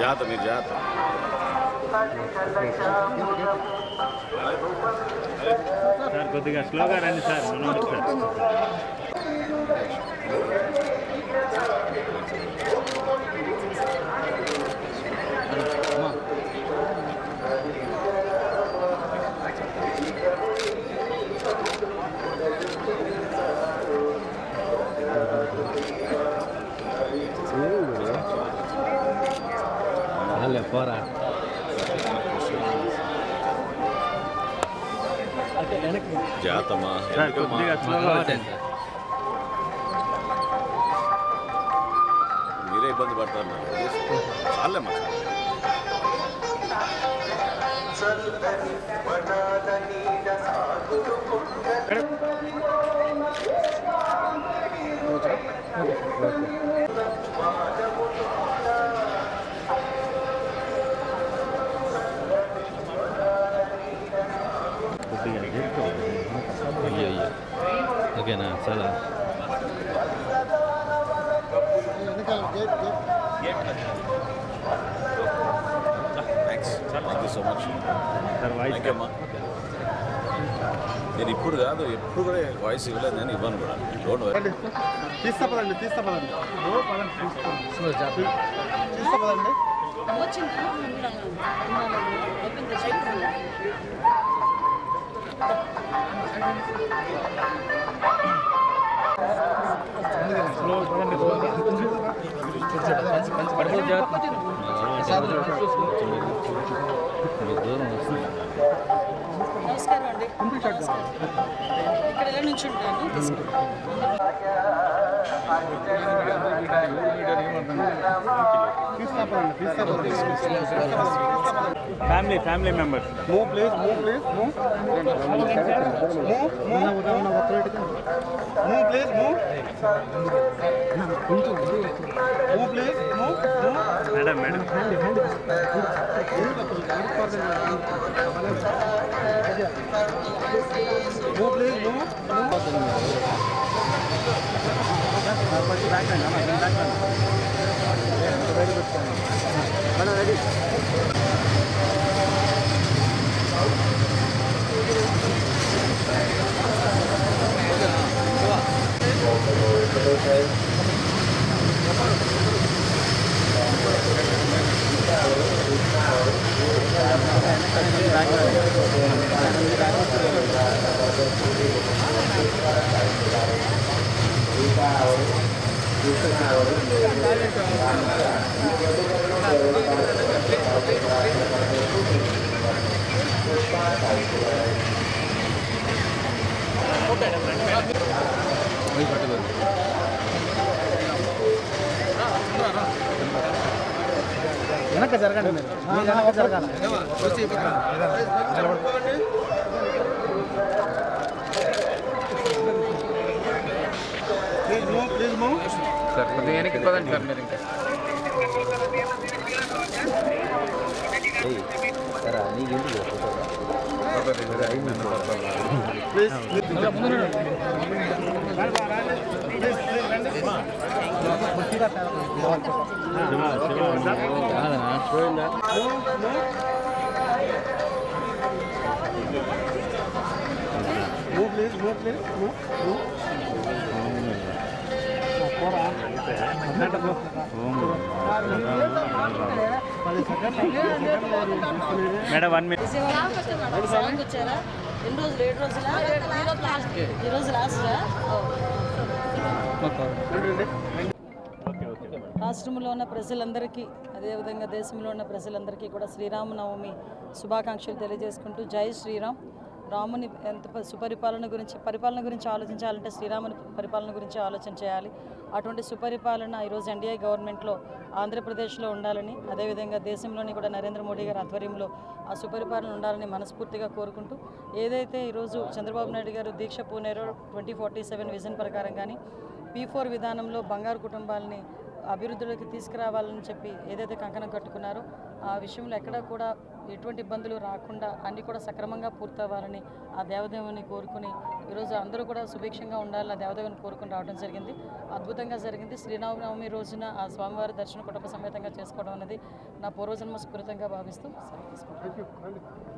జాత మీరు జాత సార్ కొద్దిగా స్లోగా రండి సార్ మనోహర్ సార్. పోరా జాతమా మీరే ఇబ్బంది పడతారు చాలేమ్మా ఓకేనా చాలా సో మచ్ నేను ఇప్పుడు కాదు ఎప్పుడు కూడా వాయిస్ ఇవ్వలేదు, నేను ఇవ్వను కూడా. Don't worry. తీస్తాపదండి నమస్కారం అండి. ఇక్కడ ఎలా నుంచి ఉంటాను family members move please move madam వెనక జరగండి మీరు వెనక జరగాలి. ప్లీజ్ మూవ్ సార్ కొద్దిగా వెనక్కి పదండి సార్ మీరు ఇంకా మేడం 1 minute. సాంగ్ వచ్చారా? ఎన్ని రోజులు? 7 రోజులా? ఈ రోజు లాస్టా? రాష్ట్రంలో ఉన్న ప్రజలందరికీ అదేవిధంగా దేశంలో ఉన్న ప్రజలందరికీ కూడా శ్రీరామనవమి శుభాకాంక్షలు తెలియజేసుకుంటూ జై శ్రీరామ్. రాముని ఎంత పరిపాలన గురించి ఆలోచించాలంటే శ్రీరాముని పరిపాలన గురించి ఆలోచన చేయాలి. అటువంటి సుపరిపాలన ఈరోజు ఎన్డీఏ గవర్నమెంట్లో ఆంధ్రప్రదేశ్లో ఉండాలని, అదేవిధంగా దేశంలోని కూడా నరేంద్ర మోడీ గారి ఆధ్వర్యంలో ఆ సుపరిపాలన ఉండాలని మనస్ఫూర్తిగా కోరుకుంటూ, ఏదైతే ఈరోజు చంద్రబాబు నాయుడు గారు దీక్ష పూనేరో 2047 విజన్ ప్రకారం కానీ P4 విధానంలో బంగారు కుటుంబాలని అభివృద్ధిలోకి తీసుకురావాలని చెప్పి ఏదైతే కంకణం కట్టుకున్నారో ఆ విషయంలో ఎక్కడా కూడా ఎటువంటి ఇబ్బందులు రాకుండా అన్నీ కూడా సక్రమంగా పూర్తవ్వాలని ఆ దేవదేవుని కోరుకుని ఈరోజు అందరూ కూడా సుభిక్షంగా ఉండాలని ఆ దేవదేవుని కోరుకుని రావడం జరిగింది. అద్భుతంగా జరిగింది. శ్రీరామనవమి రోజున ఆ స్వామివారి దర్శనం కుటుంబ సమేతంగా చేసుకోవడం అనేది నా పూర్వజన్మ స్ఫూర్తిగా భావిస్తూ సెలవు తీసుకుంటాను.